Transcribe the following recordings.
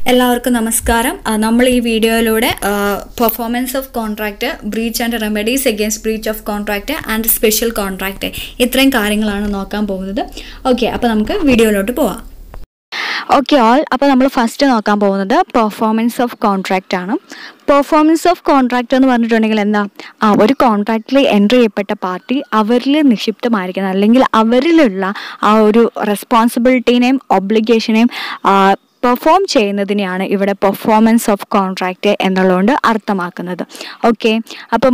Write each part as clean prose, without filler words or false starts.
എല്ലാവർക്കും നമസ്കാരം. നമ്മൾ ഈ വീഡിയോയിലൂടെ performance of contract, breach and remedies against breach of contract and special contract, ഇത്രയും കാര്യങ്ങളാണ് നോക്കാൻ പോകുന്നത്. ഓക്കെ, അപ്പോൾ നമുക്ക് വീഡിയോയിലോട്ട് പോവാം. ഓക്കെ അപ്പോൾ നമ്മൾ ഫസ്റ്റ് നോക്കാൻ പോകുന്നത് പെർഫോമൻസ് ഓഫ് കോൺട്രാക്റ്റ് ആണ്. പെർഫോമൻസ് ഓഫ് കോൺട്രാക്റ്റ് എന്ന് പറഞ്ഞിട്ടുണ്ടെങ്കിൽ എന്താ, ഒരു കോൺട്രാക്റ്റിൽ എൻട്രി ചെയ്യപ്പെട്ട പാർട്ടി അവരിൽ നിക്ഷിപ്തമായിരിക്കുന്നത് അല്ലെങ്കിൽ അവരിലുള്ള ആ ഒരു റെസ്പോൺസിബിലിറ്റീനെയും ഒബ്ലിഗേഷനെയും പെർഫോം ചെയ്യുന്നതിനെയാണ് ഇവിടെ പെർഫോമൻസ് ഓഫ് കോൺട്രാക്റ്റ് എന്നുള്ളതുകൊണ്ട് അർത്ഥമാക്കുന്നത്. ഓക്കെ, അപ്പം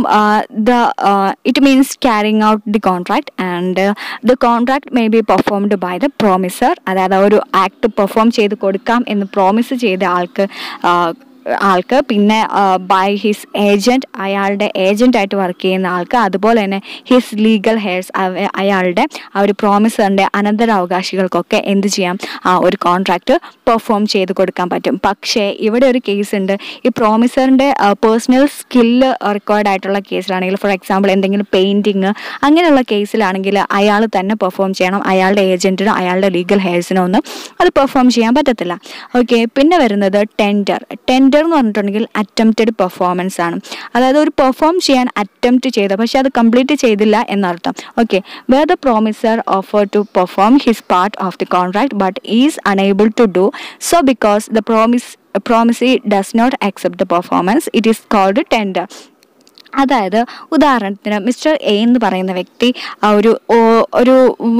it means carrying out the contract and the contract may be performed by the promisor. അതായത് ഒരു ആക്ട് പെർഫോം ചെയ്ത് കൊടുക്കാം എന്ന് പ്രോമിസ് ചെയ്ത ആൾക്ക് പിന്നെ ബൈ ഹിസ് ഏജൻറ്റ്, അയാളുടെ ഏജൻ്റായിട്ട് വർക്ക് ചെയ്യുന്ന ആൾക്ക്, അതുപോലെ തന്നെ ഹിസ് ലീഗൽ ഹെയർസ്, അയാളുടെ ആ ഒരു പ്രോമിസറിൻ്റെ അനന്തരാവകാശികൾക്കൊക്കെ എന്ത് ചെയ്യാം, ഒരു കോൺട്രാക്റ്റ് പെർഫോം ചെയ്ത് കൊടുക്കാൻ പറ്റും. പക്ഷേ ഇവിടെ ഒരു കേസ് ഉണ്ട്. ഈ പ്രോമിസറിൻ്റെ പേഴ്സണൽ സ്കില്ല് റിക്വയർഡ് ആയിട്ടുള്ള കേസിലാണെങ്കിൽ, ഫോർ എക്സാമ്പിൾ എന്തെങ്കിലും പെയിൻറ്റിങ് അങ്ങനെയുള്ള കേസിലാണെങ്കിൽ അയാൾ തന്നെ പെർഫോം ചെയ്യണം. അയാളുടെ ഏജൻറ്റിനോ അയാളുടെ ലീഗൽ ഹെയർസിനോ ഒന്നും അത് പെർഫോം ചെയ്യാൻ പറ്റത്തില്ല. ഓക്കെ, പിന്നെ വരുന്നത് ടെൻഡർ എന്ന് പറഞ്ഞിട്ടുണ്ടെങ്കിൽ അറ്റംപ്റ്റഡ് പെർഫോമൻസ് ആണ്. അതായത് ഒരു പെർഫോം ചെയ്യാൻ അറ്റംപ്റ്റ് ചെയ്ത പക്ഷെ അത് കംപ്ലീറ്റ് ചെയ്തില്ല എന്നർത്ഥം. Okay, where the promisor offer to perform his part of the contract but is unable to do so because the promisee does not accept the performance, it is called tender. അതായത് ഉദാഹരണത്തിന് mister A എന്ന് പറയുന്ന വ്യക്തി ഒരു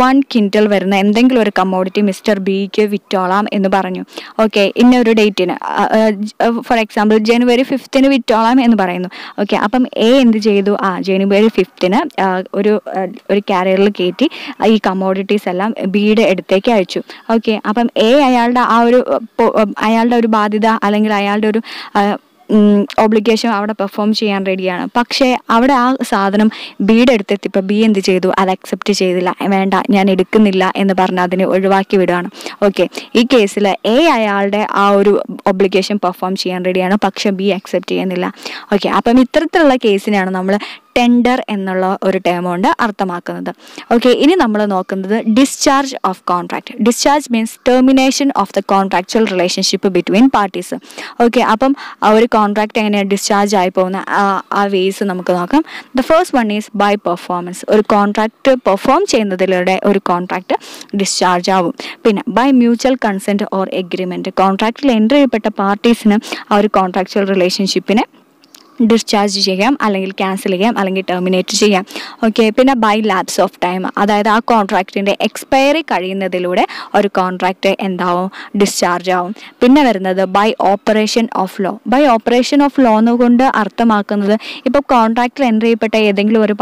1 quintal വരുന്ന എന്തെങ്കിലും ഒരു commodity mister ബിക്ക് വിറ്റോളാം എന്ന് പറഞ്ഞു. ഓക്കെ, ഇന്നൊരു ഡേറ്റിന്, ഫോർ എക്സാമ്പിൾ ജനുവരി 5 വിറ്റോളാം എന്ന് പറയുന്നു. ഓക്കെ, അപ്പം എ എന്ത് ചെയ്തു, ജനുവരി 5 ഒരു കാരിയറിൽ കയറ്റി ഈ കമ്മോഡിറ്റീസ് എല്ലാം ബിയുടെ അടുത്തേക്ക് അയച്ചു. ഓക്കെ, അപ്പം എ അയാളുടെ ഒരു ബാധ്യത അല്ലെങ്കിൽ അയാളുടെ ഒരു ഒബ്ലിഗേഷൻ അവിടെ പെർഫോം ചെയ്യാൻ റെഡിയാണ്. പക്ഷേ അവിടെ ആ സാധനം ബിയുടെ അടുത്തെത്തിയപ്പോൾ ബി എന്ത് ചെയ്തു, അത് അക്സെപ്റ്റ് ചെയ്തില്ല. വേണ്ട, ഞാൻ എടുക്കുന്നില്ല എന്ന് പറഞ്ഞ് അതിനെ ഒഴിവാക്കി വിടുകയാണ്. ഓക്കെ, ഈ കേസിൽ എ അയാളുടെ ആ ഒരു ഒബ്ലിഗേഷൻ പെർഫോം ചെയ്യാൻ റെഡിയാണ്, പക്ഷെ ബി അക്സെപ്റ്റ് ചെയ്യുന്നില്ല. ഓക്കെ, അപ്പം ഇത്തരത്തിലുള്ള കേസിനാണ് നമ്മൾ ടെൻഡർ എന്നുള്ള ഒരു ടേം കൊണ്ട് അർത്ഥമാക്കുന്നത്. ഓക്കെ, ഇനി നമ്മൾ നോക്കുന്നത് discharge of contract. Discharge means termination of the contractual relationship between parties. Okay, അപ്പം ഒരു കോൺട്രാക്ട് എങ്ങനെയാണ് ഡിസ്ചാർജ് ആയി പോകുന്ന ആ വേസ് നമുക്ക് നോക്കാം. The first one is by performance. ഒരു കോൺട്രാക്ട് പെർഫോം ചെയ്യുന്നതിലൂടെ ഒരു കോൺട്രാക്ട് ഡിസ്ചാർജ് ആവും. പിന്നെ by mutual consent or agreement. കോൺട്രാക്റ്റിൽ എൻട്രി ചെയ്യപ്പെട്ട പാർട്ടീസിന് ആ ഒരു കോൺട്രാക്ച്വൽ റിലേഷൻഷിപ്പിനെ ഡിസ്ചാർജ് ചെയ്യാം, അല്ലെങ്കിൽ ക്യാൻസൽ ചെയ്യാം, അല്ലെങ്കിൽ ടെർമിനേറ്റ് ചെയ്യാം. ഓക്കെ, പിന്നെ ബൈ ലാപ്സ് ഓഫ് ടൈം. അതായത് ആ കോൺട്രാക്റ്റിൻ്റെ എക്സ്പയറി കഴിയുന്നതിലൂടെ ഒരു കോൺട്രാക്റ്റ് എന്താവും, ഡിസ്ചാർജ് ആവും. പിന്നെ വരുന്നത് by operation of law. By operation of law എന്നുകൊണ്ട് അർത്ഥമാക്കുന്നത് ഇപ്പോൾ കോൺട്രാക്റ്റിൽ എൻ്റർ ചെയ്യപ്പെട്ട ഏതെങ്കിലും ഒരു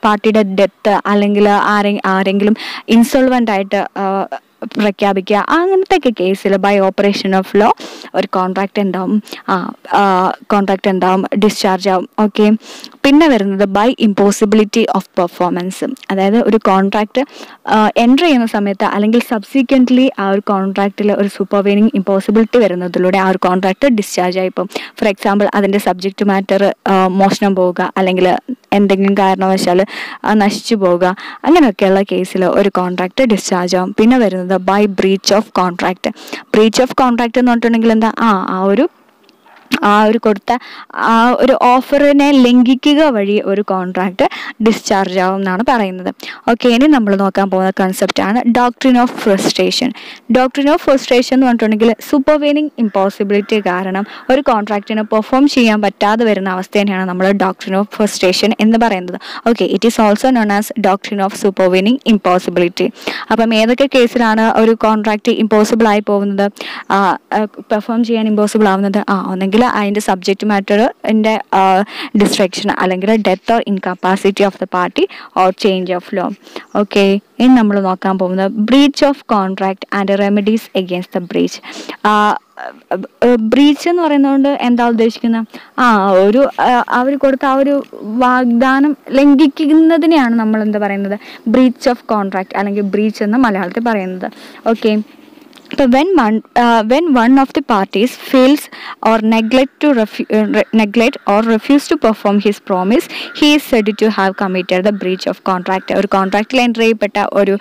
പാർട്ടിയുടെ ഡെത്ത് അല്ലെങ്കിൽ ആരെങ്കിലും ഇൻസോൾവൻ്റ് ആയിട്ട് പ്രഖ്യാപിക്കുക, അങ്ങനത്തെയൊക്കെ കേസിൽ ബൈ ഓപ്പറേഷൻ ഓഫ് ലോ ഒരു കോൺട്രാക്റ്റ് എന്താവും, ഡിസ്ചാർജ് ആവും. ഓക്കെ, പിന്നെ വരുന്നത് ബൈ ഇമ്പോസിബിലിറ്റി ഓഫ് പെർഫോമൻസ്. അതായത് ഒരു കോൺട്രാക്റ്റ് എൻട്രി ചെയ്യുന്ന സമയത്ത് അല്ലെങ്കിൽ സബ്സിക്വൻ്റ്ലി ആ ഒരു കോൺട്രാക്റ്റിൽ ഒരു സൂപ്പർവീനിങ് ഇമ്പോസിബിലിറ്റി വരുന്നതിലൂടെ ആ ഒരു കോൺട്രാക്റ്റ് ഡിസ്ചാർജ് ആയിപ്പോൾ. ഫോർ എക്സാമ്പിൾ അതിൻ്റെ സബ്ജക്റ്റ് മാറ്റർ മോഷണം പോവുക, അല്ലെങ്കിൽ എന്തെങ്കിലും കാരണവശാൽ നശിച്ചു പോവുക, അങ്ങനെയൊക്കെയുള്ള കേസിൽ ഒരു കോൺട്രാക്റ്റ് ഡിസ്ചാർജ് ആവും. പിന്നെ വരുന്നത് by breach of contract. Breach of contract എന്ന് പറഞ്ഞിട്ടുണ്ടെങ്കിൽ എന്താ, ആ ഒരു കൊടുത്ത ആ ഒരു ഓഫറിനെ ലംഘിക്കുക വഴി ഒരു കോൺട്രാക്റ്റ് ഡിസ്ചാർജ് ആവും എന്നാണ് പറയുന്നത്. ഓക്കെ, ഇനി നമ്മൾ നോക്കാൻ പോകുന്ന കൺസെപ്റ്റാണ് doctrine of frustration. Doctrine of frustration എന്ന് പറഞ്ഞിട്ടുണ്ടെങ്കിൽ സൂപ്പർവീനിങ് ഇമ്പോസിബിലിറ്റി കാരണം ഒരു കോൺട്രാക്റ്റിന് പെർഫോം ചെയ്യാൻ പറ്റാതെ വരുന്ന അവസ്ഥ തന്നെയാണ് നമ്മൾ ഡോക്ട്രിൻ ഓഫ് ഫ്രസ്ട്രേഷൻ എന്ന് പറയുന്നത്. Okay, it is also known as doctrine of supervening impossibility. അപ്പം ഏതൊക്കെ കേസിലാണ് ഒരു കോൺട്രാക്റ്റ് ഇമ്പോസിബിൾ ആയി പോകുന്നത്, പെർഫോം ചെയ്യാൻ ഇമ്പോസിബിൾ ആവുന്നത്? ഒന്നെങ്കിൽ അതിൻ്റെ സബ്ജക്റ്റ് മാറ്ററിൻ്റെ ഡിസ്ട്രക്ഷൻ, അല്ലെങ്കിൽ death or incapacity of the party or change of law. Okay, ഇനി നമ്മൾ നോക്കാൻ പോകുന്നത് breach of contract and remedies against the breach. Breach എന്ന് പറയുന്നതുകൊണ്ട് എന്താ ഉദ്ദേശിക്കുന്നത്, അവർ കൊടുത്ത ആ ഒരു വാഗ്ദാനം ലംഘിക്കുന്നതിനെയാണ് നമ്മൾ എന്താ പറയുന്നത്, ബ്രീച്ച് ഓഫ് കോൺട്രാക്ട് അല്ലെങ്കിൽ ബ്രീച്ച് എന്ന് മലയാളത്തിൽ പറയുന്നത്. Okay, So when one of the parties fails or neglect or refuse to perform his promise, he is said to have committed the breach of contract. ഒരു കോൺട്രാക്റ്റിൽ എൻ്റർ ചെയ്യപ്പെട്ട ഒരു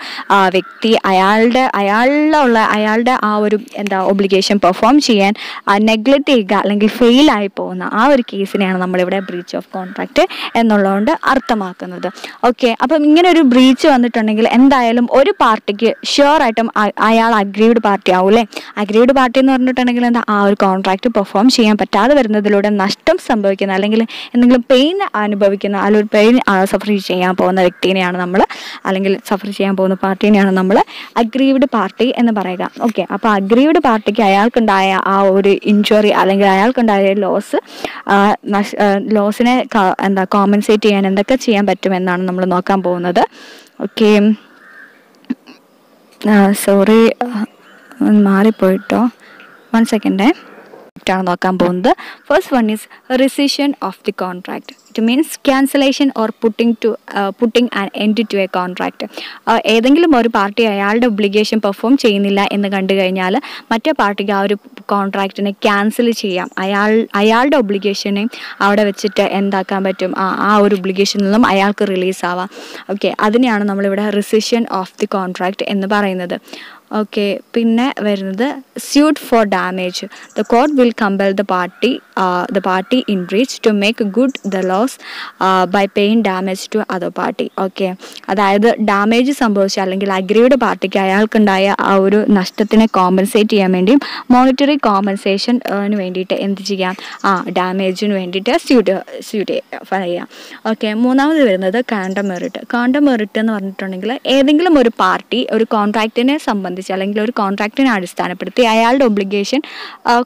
വ്യക്തി അയാളുടെ ആ ഒരു ഒബ്ലിഗേഷൻ പെർഫോം ചെയ്യാൻ നെഗ്ലക്റ്റ് ചെയ്യുക അല്ലെങ്കിൽ ഫെയിലായി പോകുന്ന ആ ഒരു കേസിനെയാണ് നമ്മളിവിടെ ബ്രീച്ച് ഓഫ് കോൺട്രാക്റ്റ് എന്നുള്ളതുകൊണ്ട് അർത്ഥമാക്കുന്നത്. ഓക്കെ, അപ്പം ഇങ്ങനെ ഒരു ബ്രീച്ച് വന്നിട്ടുണ്ടെങ്കിൽ എന്തായാലും ഒരു പാർട്ടിക്ക് ഷുവറായിട്ടും അയാൾ അഗ്രീവ്ഡ് പാർട്ടി ആവും അല്ലേ. അഗ്രീവ്ഡ് പാർട്ടി എന്ന് പറഞ്ഞിട്ടുണ്ടെങ്കിൽ എന്താ, ആ ഒരു കോൺട്രാക്റ്റ് പെർഫോം ചെയ്യാൻ പറ്റാതെ വരുന്നതിലൂടെ നഷ്ടം സംഭവിക്കുന്ന അല്ലെങ്കിൽ എന്തെങ്കിലും പെയിൻ അനുഭവിക്കുന്ന അല്ലെങ്കിൽ പെയിൻ സഫർ ചെയ്യാൻ പോകുന്ന വ്യക്തിനെയാണ് നമ്മൾ, അല്ലെങ്കിൽ സഫർ ചെയ്യാൻ പോകുന്ന പാർട്ടീനെയാണ് നമ്മൾ അഗ്രീവ്ഡ് പാർട്ടി എന്ന് പറയുക. ഓക്കെ, അപ്പോൾ അഗ്രീവ്ഡ് പാർട്ടിക്ക് അയാൾക്കുണ്ടായ ആ ഒരു ഇൻജുറി അല്ലെങ്കിൽ അയാൾക്കുണ്ടായ ലോസിനെ കോമ്പൻസേറ്റ് ചെയ്യാൻ എന്തൊക്കെ ചെയ്യാൻ പറ്റുമെന്നാണ് നമ്മൾ നോക്കാൻ പോകുന്നത്. ഓക്കെ, സോറി മാറിപ്പോയിട്ടോ, 1 സെക്കൻഡ് ആണ് നോക്കാൻ പോകുന്നത്. First one is rescission of the contract. It means cancellation or putting an end to a contract. ഏതെങ്കിലും ഒരു പാർട്ടി അയാളുടെ ഒബ്ലിഗേഷൻ പെർഫോം ചെയ്യുന്നില്ല എന്ന് കണ്ടു കഴിഞ്ഞാൽ മറ്റേ പാർട്ടിക്ക് ആ ഒരു കോൺട്രാക്റ്റിനെ ക്യാൻസൽ ചെയ്യാം. അയാളുടെ ഒബ്ലിഗേഷനെ അവിടെ വെച്ചിട്ട് എന്താക്കാൻ പറ്റും, ആ ഒരു ഒബ്ലിഗേഷനിൽ നിന്നും അയാൾക്ക് റിലീസ് ആവാം. ഓക്കെ, അതിനെയാണ് നമ്മളിവിടെ റെസിഷൻ ഓഫ് ദി കോൺട്രാക്ട് എന്ന് പറയുന്നത്. ഓക്കെ, പിന്നെ വരുന്നത് suit for damage. The court will compel the party in breach to make good the loss by paying damage to other party. Okay, അതായത് ഡാമേജ് സംഭവിച്ച അല്ലെങ്കിൽ അഗ്രീവ്ഡ് പാർട്ടിക്ക് അയാൾക്കുണ്ടായ ആ ഒരു നഷ്ടത്തിനെ കോമ്പൻസേറ്റ് ചെയ്യാൻ വേണ്ടിയും മോണിറ്ററി കോമ്പൻസേഷന് വേണ്ടിയിട്ട് എന്ത് ചെയ്യാം, ഡാമേജിന് വേണ്ടിയിട്ട് സ്യൂട്ട് ചെയ്യാം. ഓക്കെ, മൂന്നാമത് വരുന്നത് കാണ്ടമെറിറ്റ്. കാണ്ടമെറിറ്റ് എന്ന് പറഞ്ഞിട്ടുണ്ടെങ്കിൽ ഏതെങ്കിലും ഒരു പാർട്ടി ഒരു കോൺട്രാക്റ്റിനെ സംബന്ധിച്ച് അല്ലെങ്കിൽ ഒരു കോൺട്രാക്റ്റിനെ അടിസ്ഥാനപ്പെടുത്തി അയാളുടെ ഒബ്ലിഗേഷൻ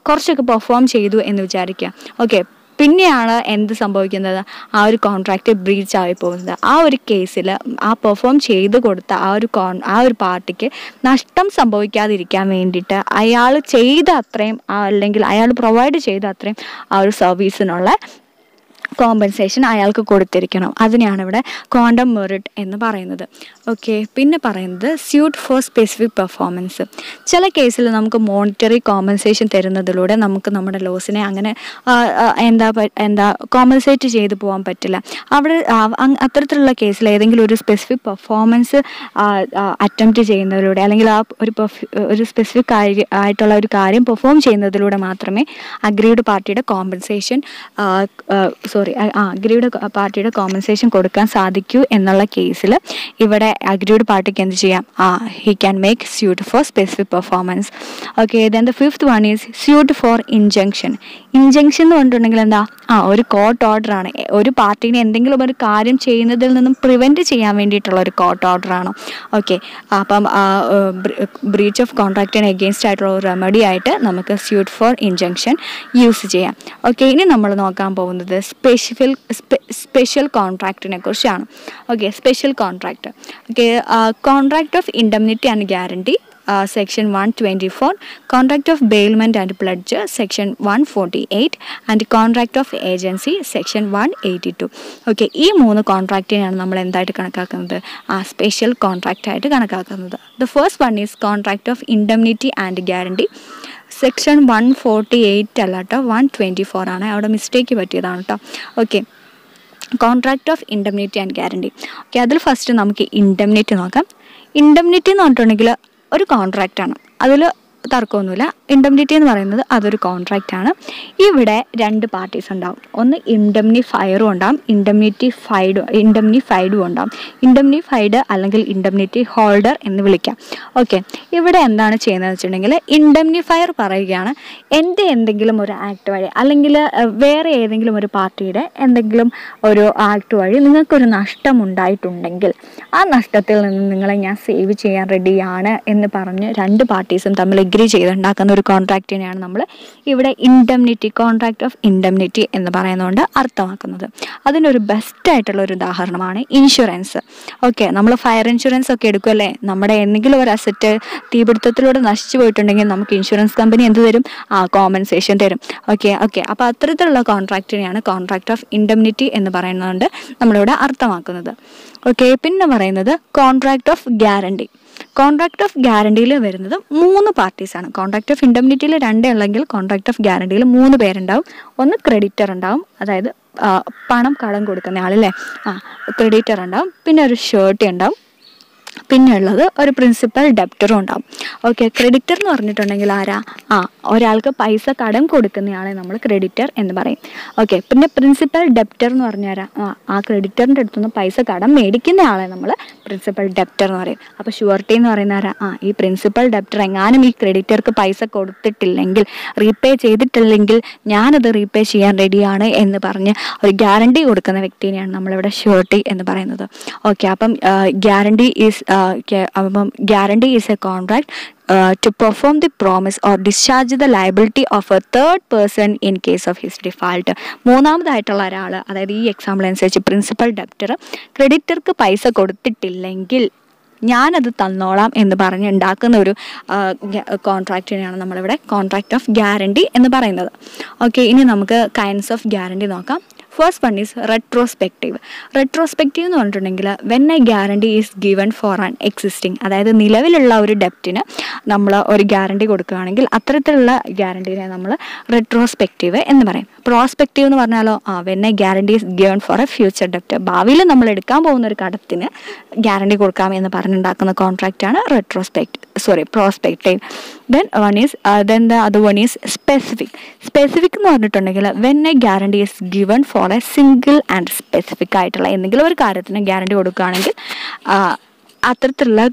കുറച്ചൊക്കെ പെർഫോം ചെയ്തു എന്ന് വിചാരിക്കുക. ഓക്കെ, പിന്നെയാണ് എന്ത് സംഭവിക്കുന്നത്, ആ ഒരു കോൺട്രാക്റ്റ് ബ്രീച്ച് ആയി പോകുന്നത്. ആ ഒരു കേസിൽ ആ പെർഫോം ചെയ്ത് കൊടുത്ത ആ ഒരു പാർട്ടിക്ക് നഷ്ടം സംഭവിക്കാതിരിക്കാൻ വേണ്ടിയിട്ട് അയാൾ ചെയ്ത അത്രയും അല്ലെങ്കിൽ അയാൾ പ്രൊവൈഡ് ചെയ്ത അത്രയും ആ ഒരു സർവീസിനുള്ള കോമ്പൻസേഷൻ അയാൾക്ക് കൊടുത്തിരിക്കണം. അതിനെയാണ് ഇവിടെ ക്വാണ്ടം മെറിറ്റ് എന്ന് പറയുന്നത്. ഓക്കെ, പിന്നെ പറയുന്നത് സ്യൂട്ട് ഫോർ സ്പെസിഫിക് പെർഫോമൻസ്. ചില കേസിൽ നമുക്ക് മോണിറ്ററി കോമ്പൻസേഷൻ തരുന്നതിലൂടെ നമുക്ക് നമ്മുടെ ലോസിനെ അങ്ങനെ കോമ്പൻസേറ്റ് ചെയ്ത് പോകാൻ പറ്റില്ല. അവിടെ അത്തരത്തിലുള്ള കേസിൽ ഏതെങ്കിലും ഒരു സ്പെസിഫിക് പെർഫോമൻസ് അറ്റംപ്റ്റ് ചെയ്യുന്നതിലൂടെ അല്ലെങ്കിൽ ആ ഒരു സ്പെസിഫിക് ആയിട്ടുള്ള ഒരു കാര്യം പെർഫോം ചെയ്യുന്നതിലൂടെ മാത്രമേ അഗ്രീവ്ഡ് പാർട്ടിയുടെ കോമ്പൻസേഷൻ അഗ്രീവ്ഡ് പാർട്ടിയുടെ കോമ്പൻസേഷൻ കൊടുക്കാൻ സാധിക്കൂ എന്നുള്ള കേസിൽ ഇവിടെ അഗ്രീവ്ഡ് പാർട്ടിക്ക് എന്ത് ചെയ്യാം, he can make suit for specific performance. Okay, then the fifth one is suit for injunction. Injunction എന്ന് പറഞ്ഞിട്ടുണ്ടെങ്കിൽ എന്താ, ഒരു കോർട്ട് ഓർഡറാണ്. ഒരു പാർട്ടീനെ എന്തെങ്കിലും ഒരു കാര്യം ചെയ്യുന്നതിൽ നിന്നും പ്രിവെൻറ്റ് ചെയ്യാൻ വേണ്ടിയിട്ടുള്ള ഒരു കോർട്ട് ഓർഡറാണ്. ഓക്കെ, അപ്പം ബ്രീച്ച് ഓഫ് കോൺട്രാക്റ്റിന് എഗെയിൻസ്റ്റ് ആയിട്ടുള്ള ഒരു റെമഡി ആയിട്ട് നമുക്ക് സ്യൂട്ട് ഫോർ ഇൻജങ്ഷൻ യൂസ് ചെയ്യാം. ഓക്കെ, ഇനി നമ്മൾ നോക്കാൻ പോകുന്നത് സ്പെഷ്യൽ കോൺട്രാക്റ്റിനെ കുറിച്ചാണ്. Okay, special contract. Okay, contract of indemnity and guarantee section 124, contract of bailment and pledge section 148 and contract of agency section 182. Okay, ഈ 3 കോൺട്രാക്റ്റിനെയാണ് നമ്മൾ എന്തായിട്ട് കണക്കാക്കുന്നത്, സ്പെഷ്യൽ കോൺട്രാക്റ്റ് ആയിട്ട് കണക്കാക്കുന്നത്. The first one is contract of indemnity and guarantee section 148 അല്ല കേട്ടോ, 124 ആണ്, അവിടെ മിസ്റ്റേക്ക് പറ്റിയതാണ് കേട്ടോ. Okay, contract of indemnity and guarantee. Okay, അതിൽ ഫസ്റ്റ് നമുക്ക് ഇൻഡെംനിറ്റി നോക്കാം. ഇൻഡെംനിറ്റി എന്ന് പറഞ്ഞിട്ടുണ്ടെങ്കിൽ ഒരു കോൺട്രാക്റ്റാണ്, അതിൽ തർക്കമൊന്നുമില്ല. ഇൻഡെംനിറ്റി എന്ന് പറയുന്നത് അതൊരു കോൺട്രാക്റ്റാണ്. ഇവിടെ 2 പാർട്ടീസ് ഉണ്ടാവും. ഒന്ന് ഇൻഡെംനിഫയറും ഉണ്ടാവും, ഇൻഡെംനിഫൈഡും ഉണ്ടാവും. ഇൻഡെംനിഫൈഡ് അല്ലെങ്കിൽ ഇൻഡെംനിറ്റി ഹോൾഡർ എന്ന് വിളിക്കാം. ഓക്കെ, ഇവിടെ എന്താണ് ചെയ്യുന്നതെന്ന് വെച്ചിട്ടുണ്ടെങ്കിൽ ഇൻഡെംനിഫയർ പറയുകയാണ് എൻ്റെ എന്തെങ്കിലും ഒരു ആക്ട് വഴി അല്ലെങ്കിൽ വേറെ ഏതെങ്കിലും ഒരു പാർട്ടിയുടെ എന്തെങ്കിലും ഒരു ആക്ട് വഴി നിങ്ങൾക്കൊരു നഷ്ടം ഉണ്ടായിട്ടുണ്ടെങ്കിൽ ആ നഷ്ടത്തിൽ നിന്ന് നിങ്ങളെ ഞാൻ സേവ് ചെയ്യാൻ റെഡിയാണ് എന്ന് പറഞ്ഞ് 2 പാർട്ടീസും തമ്മിൽ എഗ്രി ചെയ്തുണ്ടാക്കുന്ന ഒരു കോൺട്രാക്റ്റിനെയാണ് നമ്മൾ ഇവിടെ ഇൻഡെംനിറ്റി, കോൺട്രാക്ട് ഓഫ് ഇൻഡെംനിറ്റി എന്ന് പറയുന്നതുകൊണ്ട് അർത്ഥമാക്കുന്നത്. അതിനൊരു ബെസ്റ്റായിട്ടുള്ള ഒരു ഉദാഹരണമാണ് ഇൻഷുറൻസ്. ഓക്കെ, നമ്മൾ ഫയർ ഇൻഷുറൻസ് ഒക്കെ എടുക്കുമല്ലേ, നമ്മുടെ എന്തെങ്കിലും ഒരു അസറ്റ് തീപിടുത്തത്തിലൂടെ നശിച്ചു പോയിട്ടുണ്ടെങ്കിൽ നമുക്ക് ഇൻഷുറൻസ് കമ്പനി എന്ത് തരും, കോമ്പൻസേഷൻ തരും. ഓക്കെ, അപ്പോൾ അത്തരത്തിലുള്ള കോൺട്രാക്റ്റിനെയാണ് കോൺട്രാക്ട് ഓഫ് ഇൻഡെംനിറ്റി എന്ന് പറയുന്നതുകൊണ്ട് നമ്മളിവിടെ അർത്ഥമാക്കുന്നത്. ഓക്കെ, പിന്നെ പറയുന്നത് contract of guarantee. Contract of ഗ്യാരണ്ടിയിൽ വരുന്നത് 3 പാർട്ടീസാണ്. കോൺട്രാക്ട് ഓഫ് ഇൻഡെംനിറ്റിയിൽ 2 ഉള്ളെങ്കിൽ കോൺട്രാക്ട് ഓഫ് ഗ്യാരണ്ടിയിൽ 3 പേരുണ്ടാവും. ഒന്ന് ക്രെഡിറ്റർ ഉണ്ടാവും, അതായത് പണം കടം കൊടുക്കുന്ന ആളല്ലേ, ക്രെഡിറ്റർ ഉണ്ടാവും. പിന്നെ ഒരു ഷേർട്ടി ഉണ്ടാവും. പിന്നെ ഉള്ളത് ഒരു പ്രിൻസിപ്പൽ ഡെപ്റ്ററും ഉണ്ടാവും. ഓക്കെ, ക്രെഡിറ്റർ എന്ന് പറഞ്ഞിട്ടുണ്ടെങ്കിൽ ആരാ? ഒരാൾക്ക് പൈസ കടം കൊടുക്കുന്നയാളെ നമ്മൾ ക്രെഡിറ്റർ എന്ന് പറയും. ഓക്കെ, പിന്നെ പ്രിൻസിപ്പൽ ഡെപ്റ്റർ എന്ന് പറഞ്ഞാൽ ആ ക്രെഡിറ്ററിൻ്റെ അടുത്തുനിന്ന് പൈസ കടം മേടിക്കുന്ന ആളെ നമ്മൾ പ്രിൻസിപ്പൽ ഡെപ്റ്റർ എന്ന് പറയും. അപ്പോൾ ഷുവർട്ടി എന്ന് പറയുന്ന ആരാ? ഈ പ്രിൻസിപ്പൽ ഡെപ്റ്റർ എങ്ങാനും ഈ ക്രെഡിറ്റർക്ക് പൈസ കൊടുത്തിട്ടില്ലെങ്കിൽ, റീപേ ചെയ്തിട്ടില്ലെങ്കിൽ ഞാനത് റീപേ ചെയ്യാൻ റെഡിയാണ് എന്ന് പറഞ്ഞ് ഒരു ഗ്യാരണ്ടി കൊടുക്കുന്ന വ്യക്തിനെയാണ് നമ്മളിവിടെ ഷുവർട്ടി എന്ന് പറയുന്നത്. ഓക്കെ, അപ്പം guarantee is A contract to perform the promise or discharge the liability of a third person in case of his default. മൂന്നാമതായിട്ടുള്ള ഒരാൾ, അതായത് ഈ എക്സാമ്പിൾ അനുസരിച്ച് പ്രിൻസിപ്പൽ ഡെപ്റ്റർ ക്രെഡിറ്റർക്ക് പൈസ കൊടുത്തിട്ടില്ലെങ്കിൽ ഞാനത് തന്നോളാം എന്ന് പറഞ്ഞ് ഉണ്ടാക്കുന്ന ഒരു കോൺട്രാക്റ്റിനെയാണ് നമ്മളിവിടെ കോൺട്രാക്ട് ഓഫ് ഗ്യാരണ്ടി എന്ന് പറയുന്നത്. ഓക്കെ, ഇനി നമുക്ക് കൈൻഡ്സ് ഓഫ് ഗ്യാരണ്ടി നോക്കാം. First one is retrospective. Retrospective എന്ന് പറഞ്ഞിട്ടുണ്ടെങ്കിൽ when a guarantee is given for an existing, അതായത് നിലവിലുള്ള ഒരു ഡെപ്റ്റിന് നമ്മൾ ഒരു ഗ്യാരണ്ടി കൊടുക്കുകയാണെങ്കിൽ അത്തരത്തിലുള്ള ഗ്യാരണ്ടീനെ നമ്മൾ റെട്രോസ്പെക്റ്റീവ് എന്ന് പറയും. പ്രോസ്പെക്റ്റീവ് എന്ന് പറഞ്ഞാലോ when a guarantee is given for a future ഡെപ്റ്റ്, ഭാവിയിൽ നമ്മൾ എടുക്കാൻ പോകുന്ന ഒരു കടത്തിന് ഗ്യാരണ്ടി കൊടുക്കാം എന്ന് പറഞ്ഞുണ്ടാക്കുന്ന കോൺട്രാക്റ്റാണ് prospective. Then the other one is specific. Specific എന്ന് പറഞ്ഞിട്ടുണ്ടെങ്കിൽ when a guarantee is given for a single and specific ആയിട്ടുള്ള എന്തെങ്കിലും ഒരു കാര്യത്തിന് ഗ്യാരണ്ടി കൊടുക്കുകയാണെങ്കിൽ അത്തരത്തിലുള്ള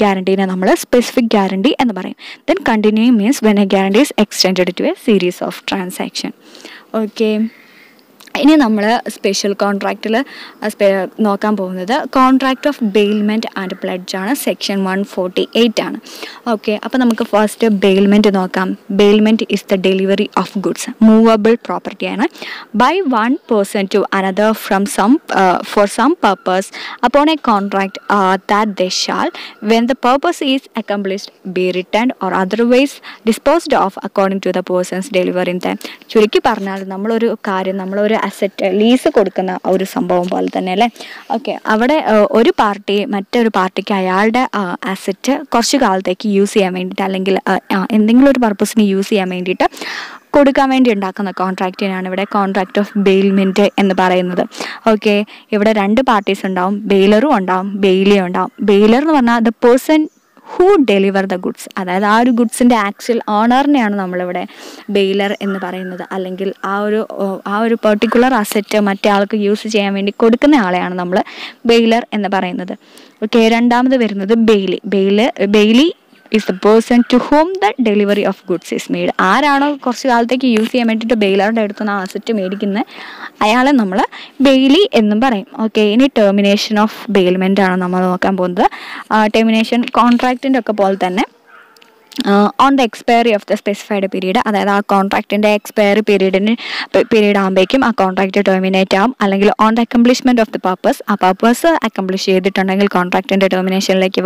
ഗ്യാരണ്ടീനെ നമ്മൾ സ്പെസിഫിക് ഗ്യാരണ്ടി എന്ന് പറയും. Then continuing means when a guarantee is extended to a series of transaction. Okay, ഇനി നമ്മൾ സ്പെഷ്യൽ കോൺട്രാക്റ്റിൽ നോക്കാൻ പോകുന്നത് contract of bailment and pledge ആണ്. സെക്ഷൻ 148 ആണ്. ഓക്കെ, അപ്പോൾ നമുക്ക് ഫസ്റ്റ് ബെയിൽമെൻറ്റ് നോക്കാം. Bailment is the delivery of goods, movable പ്രോപ്പർട്ടിയാണ്, by one person to another from for some purpose upon a contract that they shall, when the purpose is accomplished, be returned or otherwise disposed of according to the person's delivering them. ചുരുക്കി പറഞ്ഞാൽ നമ്മളൊരു കാര്യം, നമ്മളൊരു asset lease കൊടുക്കുന്ന ഒരു സംഭവം പോലെ തന്നെ അല്ലേ. ഓക്കെ, അവിടെ ഒരു പാർട്ടി മറ്റൊരു പാർട്ടിക്ക് അയാളുടെ അസറ്റ് കുറച്ച് കാലത്തേക്ക് യൂസ് ചെയ്യാൻ വേണ്ടിയിട്ട്, അല്ലെങ്കിൽ എന്തെങ്കിലും ഒരു പർപ്പസിന് യൂസ് ചെയ്യാൻ വേണ്ടിയിട്ട് കൊടുക്കാൻ വേണ്ടി ഉണ്ടാക്കുന്ന കോൺട്രാക്റ്റിനാണ് ഇവിടെ കോൺട്രാക്ട് ഓഫ് ബെയിൽമെൻറ്റ് എന്ന് പറയുന്നത്. ഓക്കെ, ഇവിടെ 2 പാർട്ടീസ് ഉണ്ടാവും, ബെയിലറും ഉണ്ടാവും, ബെയിലിയും ഉണ്ടാവും. ബെയിലർ എന്ന് പറഞ്ഞാൽ the person who deliver the goods, അതായത് ആ ഒരു ഗുഡ്സിൻ്റെ ആക്ച്വൽ ഓണറിനെയാണ് നമ്മളിവിടെ ബെയിലർ എന്ന് പറയുന്നത്. അല്ലെങ്കിൽ ആ ഒരു പെർട്ടിക്കുലർ അസറ്റ് മറ്റേ ആൾക്ക് യൂസ് ചെയ്യാൻ വേണ്ടി കൊടുക്കുന്ന ആളെയാണ് നമ്മൾ ബെയിലർ എന്ന് പറയുന്നത്. ഓക്കെ, രണ്ടാമത് വരുന്നത് Bailey is the person to whom the delivery of goods is made. ആരാണോ കുറച്ച് കാലത്തേക്ക് യൂസ് ചെയ്യാൻ വേണ്ടിയിട്ട് ബെയിലറുടെ അടുത്തുനിന്ന് ആ അസറ്റ് മേടിക്കുന്നത് അയാളെ നമ്മൾ ബെയിലി എന്നും പറയും. ഓക്കെ, ഇനി ടെർമിനേഷൻ ഓഫ് ബെയിൽമെൻ്റ് ആണ് നമ്മൾ നോക്കാൻ പോകുന്നത്. ടെർമിനേഷൻ കോൺട്രാക്റ്റിൻ്റെ ഒക്കെ പോലെ തന്നെ on the expiry of the specified period, അതായത് ആ കോൺട്രാക്റ്റിൻ്റെ എക്സ്പയറി പീരീഡ് ആകുമ്പോഴേക്കും ആ കോൺട്രാക്റ്റ് ടെർമിനേറ്റ് ആവും. അല്ലെങ്കിൽ on the accomplishment of the purpose, ആ പർപ്പസ് അക്കംപ്ലിഷ് ചെയ്തിട്ടുണ്ടെങ്കിൽ കോൺട്രാക്റ്റിൻ്റെ ടെർമിനേഷനിലേക്ക്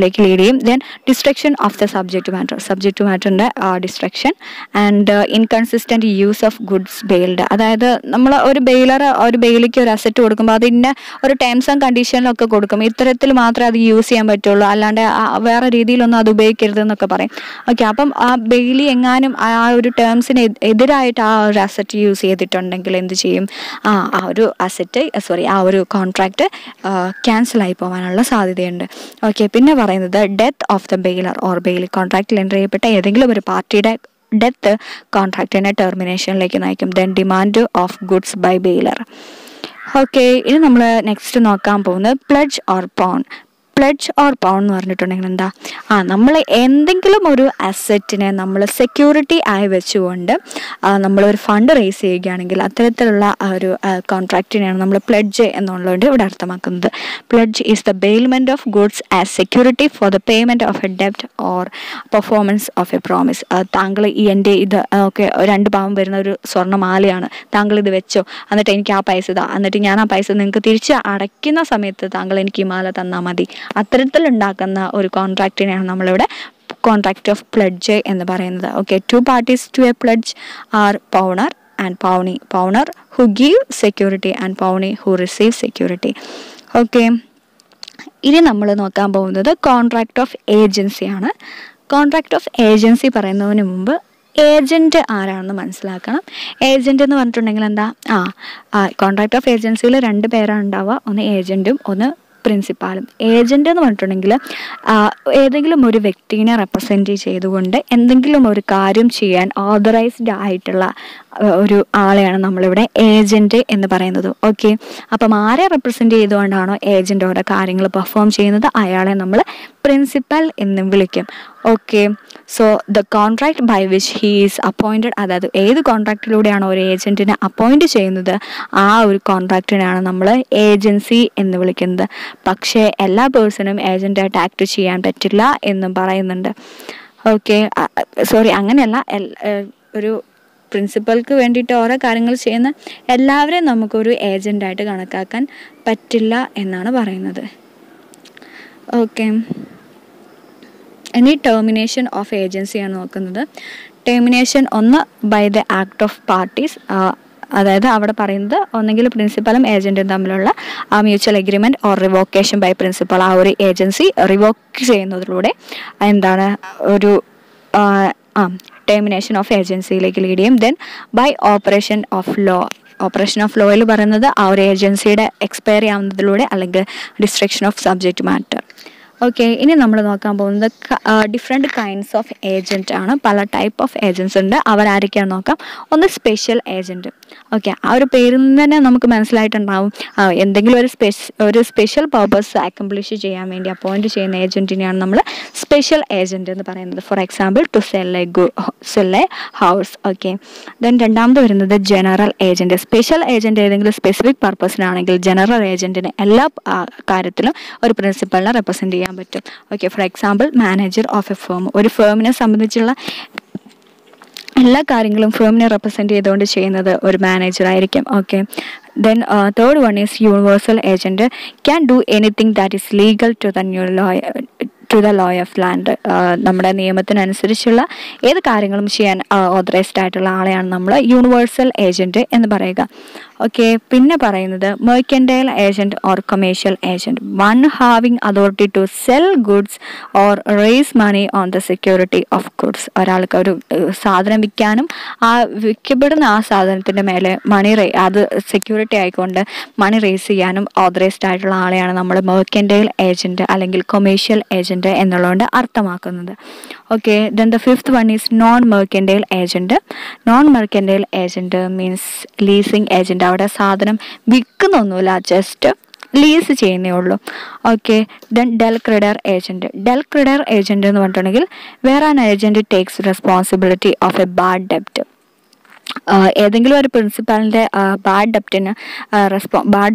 ലീഡ് ചെയ്യും. Then destruction of the subject മാറ്ററിൻ്റെ destruction and inconsistent use of goods bailed, അതായത് നമ്മൾ ഒരു ബെയിലിക്ക് ഒരു അസറ്റ് കൊടുക്കുമ്പോൾ അതിൻ്റെ ഒരു ടേംസ് ആൻഡ് കണ്ടീഷനിലൊക്കെ കൊടുക്കും, ഇത്തരത്തിൽ മാത്രമേ അത് യൂസ് ചെയ്യാൻ പറ്റുള്ളൂ, അല്ലാണ്ട് വേറെ രീതിയിലൊന്നും അത് ഉപയോഗിക്കരുത് എന്നൊക്കെ പറയും. ഓക്കെ, അപ്പം ആ ബെയിലി എങ്ങാനും ആ ഒരു ടേംസിന് എതിരായിട്ട് ആ ഒരു അസറ്റ് യൂസ് ചെയ്തിട്ടുണ്ടെങ്കിൽ എന്ത് ചെയ്യും? ആ ഒരു കോൺട്രാക്റ്റ് ക്യാൻസലായി പോകാനുള്ള സാധ്യതയുണ്ട്. ഓക്കെ, പിന്നെ പറയുന്നത് death of the bailor or bailee, കോൺട്രാക്റ്റിൽ എൻ്റർ ചെയ്യപ്പെട്ട ഏതെങ്കിലും ഒരു പാർട്ടിയുടെ ഡെത്ത് കോൺട്രാക്റ്റിനെ ടെർമിനേഷനിലേക്ക് നയിക്കും. Then demand of goods by bailor. Okay, ഇനി നമ്മൾ നെക്സ്റ്റ് നോക്കാൻ പോകുന്നത് pledge or pawn. Pledge or pawn എന്ന് പറഞ്ഞിട്ടുണ്ടെങ്കിൽ എന്താ? നമ്മൾ എന്തെങ്കിലും ഒരു അസറ്റിനെ നമ്മൾ സെക്യൂരിറ്റി ആയി വെച്ചുകൊണ്ട് നമ്മളൊരു ഫണ്ട് റേസ് ചെയ്യുകയാണെങ്കിൽ അത്തരത്തിലുള്ള ഒരു കോൺട്രാക്റ്റിനെയാണ് നമ്മൾ പ്ലെഡ്ജ് എന്നുള്ളതുകൊണ്ട് ഇവിടെ അർത്ഥമാക്കുന്നത്. Pledge is the bailment of goods as security for the payment of a ഡെപ്റ്റ് or performance of a promise. താങ്കൾ എൻ്റെ ഇത് ഒക്കെ 2 പവൻ വരുന്ന ഒരു സ്വർണ്ണമാലയാണ്, താങ്കൾ ഇത് വെച്ചോ, എന്നിട്ട് എനിക്ക് ആ പൈസ ഇതാ, എന്നിട്ട് ഞാൻ ആ പൈസ നിങ്ങൾക്ക് തിരിച്ച് അടയ്ക്കുന്ന സമയത്ത് താങ്കൾ എനിക്ക് ഈ മാല തന്നാൽ മതി. അത്തരത്തിലുണ്ടാക്കുന്ന ഒരു കോൺട്രാക്റ്റിനെയാണ് നമ്മളിവിടെ കോൺട്രാക്ട് ഓഫ് പ്ലെഡ്ജ് എന്ന് പറയുന്നത്. Okay, 2 parties to a pledge are pawner and pawnee. Pawner who give security and pawnee who receive security. Okay, ഇനി നമ്മൾ നോക്കാൻ പോകുന്നത് കോൺട്രാക്ട് ഓഫ് ഏജൻസിയാണ്. കോൺട്രാക്ട് ഓഫ് ഏജൻസി പറയുന്നതിന് മുമ്പ് ഏജൻറ്റ് ആരാണെന്ന് മനസ്സിലാക്കണം. ഏജൻറ്റ് എന്ന് പറഞ്ഞിട്ടുണ്ടെങ്കിൽ എന്താ? കോൺട്രാക്ട് ഓഫ് ഏജൻസിയിൽ 2 പേരാണ് ഉണ്ടാവുക, ഒന്ന് ഏജൻറ്റും ഒന്ന് പ്രിൻസിപ്പാളും. ഏജൻ്റ് എന്ന് പറഞ്ഞിട്ടുണ്ടെങ്കിൽ ഏതെങ്കിലും ഒരു വ്യക്തിനെ റെപ്രസെൻറ്റ് ചെയ്തുകൊണ്ട് എന്തെങ്കിലും ഒരു കാര്യം ചെയ്യാൻ ഓതറൈസ്ഡ് ആയിട്ടുള്ള ഒരു ആളെയാണ് നമ്മളിവിടെ ഏജൻറ്റ് എന്ന് പറയുന്നത്. ഓക്കെ, അപ്പം ആരെ റെപ്രസെൻറ്റ് ചെയ്തുകൊണ്ടാണോ ഏജൻറ്റ് ഓരോ കാര്യങ്ങൾ പെർഫോം ചെയ്യുന്നത് അയാളെ നമ്മൾ പ്രിൻസിപ്പൽ എന്നും വിളിക്കും. Okay, so the contract by which he is appointed, അതായത് ഏത് കോൺട്രാക്റ്റിലൂടെയാണോ ഒരു ഏജൻറ്റിനെ അപ്പോയിൻറ്റ് ചെയ്യുന്നത് ആ ഒരു കോൺട്രാക്റ്റിനാണ് നമ്മൾ ഏജൻസി എന്ന് വിളിക്കുന്നത്. പക്ഷേ എല്ലാ പേഴ്സണും ഏജൻറ്റായിട്ട് ആക്ട് ചെയ്യാൻ പറ്റില്ല എന്നും പറയുന്നുണ്ട്. ഓക്കെ, സോറി, അങ്ങനെയല്ല. ഒരു പ്രിൻസിപ്പൽക്ക് വേണ്ടിയിട്ട് ഓരോ കാര്യങ്ങൾ ചെയ്യുന്ന എല്ലാവരെയും നമുക്കൊരു ഏജൻ്റായിട്ട് കണക്കാക്കാൻ പറ്റില്ല എന്നാണ് പറയുന്നത്. ഓക്കെ, ഇനി ടെർമിനേഷൻ ഓഫ് ഏജൻസിയാണ് നോക്കുന്നത്. ടെർമിനേഷൻ ഒന്ന് by the act of parties, അതായത് അവിടെ പറയുന്നത് ഒന്നെങ്കിൽ പ്രിൻസിപ്പലും ഏജൻറ്റും തമ്മിലുള്ള ആ mutual agreement or revocation by principal, ആ ഒരു ഏജൻസി റിവോക്ക് ചെയ്യുന്നതിലൂടെ എന്താണ് ഒരു ടെർമിനേഷൻ ഓഫ് ഏജൻസിയിലേക്ക് ലീഡ് ചെയ്യും. Then by operation of law, operation of ലോയിൽ പറയുന്നത് ആ ഒരു ഏജൻസിയുടെ എക്സ്പയർ ചെയ്യാവുന്നതിലൂടെ അല്ലെങ്കിൽ destruction of subject matter. Okay, ഇനി നമ്മൾ നോക്കാൻ പോകുന്നത് ഡിഫറെൻറ്റ് കൈൻഡ്സ് ഓഫ് ഏജൻറ്റ് ആണ്. പല ടൈപ്പ് ഓഫ് ഏജൻറ്റ്സ് ഉണ്ട്. അവരാരൊക്കെയാണെന്ന് നോക്കാം. ഒന്ന് സ്പെഷ്യൽ ഏജൻറ്റ്. ഓക്കെ, ആ ഒരു പേരിൽ നിന്ന് തന്നെ നമുക്ക് മനസ്സിലായിട്ടുണ്ടാവും എന്തെങ്കിലും ഒരു സ്പെഷ്യൽ പർപ്പസ് അക്കംപ്ലിഷ് ചെയ്യാൻ വേണ്ടി അപ്പോയിൻറ്റ് ചെയ്യുന്ന ഏജൻറ്റിനെയാണ് നമ്മൾ സ്പെഷ്യൽ ഏജൻറ്റ് എന്ന് പറയുന്നത്. For example to sell a house. Okay, then രണ്ടാമത് വരുന്നത് ജനറൽ ഏജൻറ്റ്. സ്പെഷ്യൽ ഏജൻറ്റ് ഏതെങ്കിലും സ്പെസിഫിക് പർപ്പസിനാണെങ്കിൽ ജനറൽ ഏജൻറ്റിന് എല്ലാ കാര്യത്തിലും ഒരു പ്രിൻസിപ്പലിനെ റെപ്രസെൻറ്റ് ചെയ്യാൻ പറ്റും. Okay, for example manager of a firm. ഒരു ഫേമിനെ സംബന്ധിച്ചുള്ള എല്ലാ കാര്യങ്ങളും ഫേമിനെ റെപ്രസെൻറ്റ് ചെയ്തുകൊണ്ട് ചെയ്യുന്നത് ഒരു മാനേജർ ആയിരിക്കും. Okay, then third one is universal agent. Can do anything that is legal to the law of land. നമ്മുടെ നിയമത്തിനനുസരിച്ചുള്ള ഏത് കാര്യങ്ങളും ചെയ്യാൻ ഓതറൈസ്ഡ് ആയിട്ടുള്ള ആളെയാണ് നമ്മൾ യൂണിവേഴ്സൽ ഏജൻറ്റ് എന്ന് പറയുക. ഓക്കെ, പിന്നെ പറയുന്നത് mercantile agent or commercial agent. One having authority to sell goods or raise money on the security of goods. ഒരാൾക്ക് ഒരു സാധനം വിൽക്കാനും ആ വിൽക്കപ്പെടുന്ന ആ സാധനത്തിൻ്റെ മേലെ അത് സെക്യൂരിറ്റി ആയിക്കൊണ്ട് മണി റേസ് ചെയ്യാനും ഓതറൈസ്ഡ് ആയിട്ടുള്ള ആളെയാണ് നമ്മൾ മെർക്കൻഡൈൽ ഏജൻറ്റ് അല്ലെങ്കിൽ കൊമേഴ്ഷ്യൽ ഏജൻറ്റ് എന്നുള്ളതുകൊണ്ട് അർത്ഥമാക്കുന്നത്. Okay, then the fifth one is non mercantile agent. Non mercantile agent means leasing agent. അവിടെ സാധനം വിൽക്കുന്നൊന്നുമില്ല, ജസ്റ്റ് ലീസ് ചെയ്യുന്നേ ഉള്ളൂ. Okay, then del credere agent. Del credere agent എന്ന് പറഞ്ഞിട്ടുണ്ടെങ്കിൽ വേറെ an agent takes responsibility of a bad ഡെപ്റ്റ്. ഏതെങ്കിലും ഒരു പ്രിൻസിപ്പാളിൻ്റെ ബാഡ്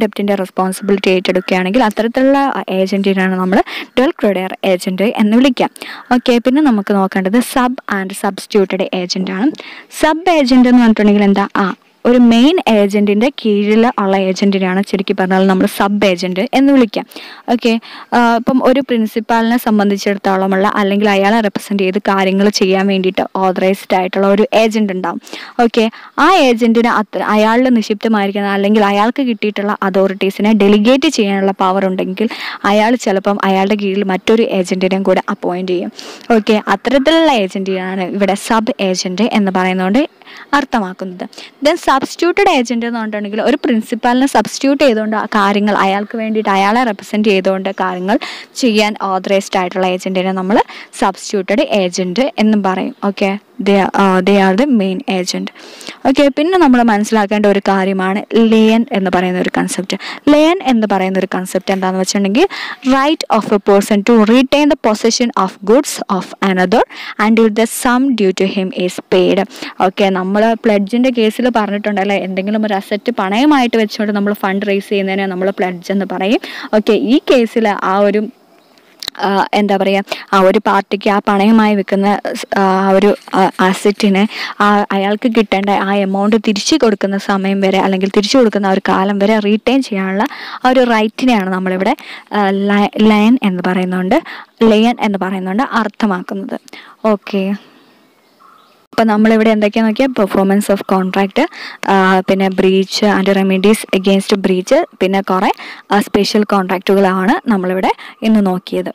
ഡെപ്റ്റിൻ്റെ റെസ്പോൺസിബിലിറ്റി ഏറ്റെടുക്കുകയാണെങ്കിൽ അത്തരത്തിലുള്ള ഏജൻറ്റിനാണ് നമ്മൾ ഡെൽ ക്രെഡർ ഏജൻറ്റ് എന്ന് വിളിക്കാം. ഓക്കെ, പിന്നെ നമുക്ക് നോക്കേണ്ടത് സബ് ആൻഡ് സബ്സ്റ്റിറ്റ്യൂട്ടഡ് ഏജൻ്റ് ആണ്. സബ് ഏജൻറ്റ് എന്ന് പറഞ്ഞിട്ടുണ്ടെങ്കിൽ എന്താ? ഒരു മെയിൻ ഏജൻറ്റിൻ്റെ കീഴിൽ ഉള്ള ഏജൻറ്റിനെയാണ് ശരിക്കും പറഞ്ഞാൽ നമ്മൾ സബ് ഏജൻറ്റ് എന്ന് വിളിക്കാം. ഓക്കെ, ഇപ്പം ഒരു പ്രിൻസിപ്പാളിനെ സംബന്ധിച്ചിടത്തോളമുള്ള അല്ലെങ്കിൽ അയാളെ റെപ്രസെൻറ്റ് ചെയ്ത് കാര്യങ്ങൾ ചെയ്യാൻ വേണ്ടിയിട്ട് ഓതറൈസ്ഡ് ആയിട്ടുള്ള ഒരു ഏജൻറ്റ് ഉണ്ടാവും. ഓക്കെ, ആ ഏജൻറ്റിന് അയാളുടെ നിക്ഷിപ്തമായിരിക്കുന്ന അല്ലെങ്കിൽ അയാൾക്ക് കിട്ടിയിട്ടുള്ള അതോറിറ്റീസിനെ ഡെലിഗേറ്റ് ചെയ്യാനുള്ള പവർ ഉണ്ടെങ്കിൽ അയാൾ ചിലപ്പം അയാളുടെ കീഴിൽ മറ്റൊരു ഏജൻറ്റിനെയും കൂടെ അപ്പോയിൻറ്റ് ചെയ്യും. ഓക്കെ, അത്തരത്തിലുള്ള ഏജൻറ്റിനാണ് ഇവിടെ സബ് ഏജൻറ്റ് എന്ന് പറയുന്നതുകൊണ്ട് അർത്ഥമാക്കുന്നത്. ദെൻ സബ്സ്റ്റിറ്റ്യൂട്ടഡ് ഏജൻറ്റ് എന്ന് പറഞ്ഞിട്ടുണ്ടെങ്കിൽ ഒരു പ്രിൻസിപ്പാളിനെ സബ്സ്റ്റിറ്റ്യൂട്ട് ചെയ്തുകൊണ്ട് കാര്യങ്ങൾ അയാൾക്ക് വേണ്ടിയിട്ട് അയാളെ റെപ്രസെൻറ്റ് ചെയ്തുകൊണ്ട് കാര്യങ്ങൾ ചെയ്യാൻ ഓതറൈസ്ഡ് ആയിട്ടുള്ള ഏജൻറ്റിനെ നമ്മൾ സബ്സ്റ്റിറ്റ്യൂട്ടഡ് ഏജൻറ്റ് എന്നും പറയും. Okay, they are the main agent. Okay, പിന്നെ നമ്മൾ മനസ്സിലാക്കേണ്ട ഒരു കാര്യമാണ് ലെയൻ എന്ന് പറയുന്ന ഒരു കൺസെപ്റ്റ്. ലെയൻ എന്ന് പറയുന്ന ഒരു കൺസെപ്റ്റ് എന്താണെന്ന് വെച്ചിട്ടുണ്ടെങ്കിൽ right of a person to retain the possession of goods of another until the sum due to him is paid. Okay, നമ്മൾ പ്ലെഡ്ജിൻ്റെ കേസിൽ പറഞ്ഞിട്ടുണ്ടല്ലേ, എന്തെങ്കിലും ഒരു അസറ്റ് പണയമായിട്ട് വെച്ചുകൊണ്ട് നമ്മൾ ഫണ്ട് റേസ് ചെയ്യുന്നതിനെ നമ്മൾ പ്ലെഡ്ജ് എന്ന് പറയും. ഓക്കെ, ഈ കേസിൽ ആ ഒരു എന്താ പറയുക, ആ ഒരു പാർട്ടിക്ക് ആ പണയമായി വെക്കുന്ന ആ ഒരു അസറ്റിന് അയാൾക്ക് കിട്ടേണ്ട ആ എമൗണ്ട് തിരിച്ചു കൊടുക്കുന്ന സമയം വരെ അല്ലെങ്കിൽ തിരിച്ചു കൊടുക്കുന്ന ആ ഒരു കാലം വരെ റീറ്റെയിൻ ചെയ്യാനുള്ള ആ ഒരു റൈറ്റിനെയാണ് നമ്മളിവിടെ ലെയൻ എന്ന് പറയുന്നുണ്ട് അർത്ഥമാക്കുന്നത്. ഓക്കെ. അപ്പോൾ നമ്മളിവിടെ എന്തൊക്കെയാണെന്ന് നോക്കിയാൽ പെർഫോമൻസ് ഓഫ് കോൺട്രാക്റ്റ്, പിന്നെ breach and remedies against breach, പിന്നെ കുറേ സ്പെഷ്യൽ കോൺട്രാക്റ്റുകളാണ് നമ്മളിവിടെ ഇന്ന് നോക്കിയത്.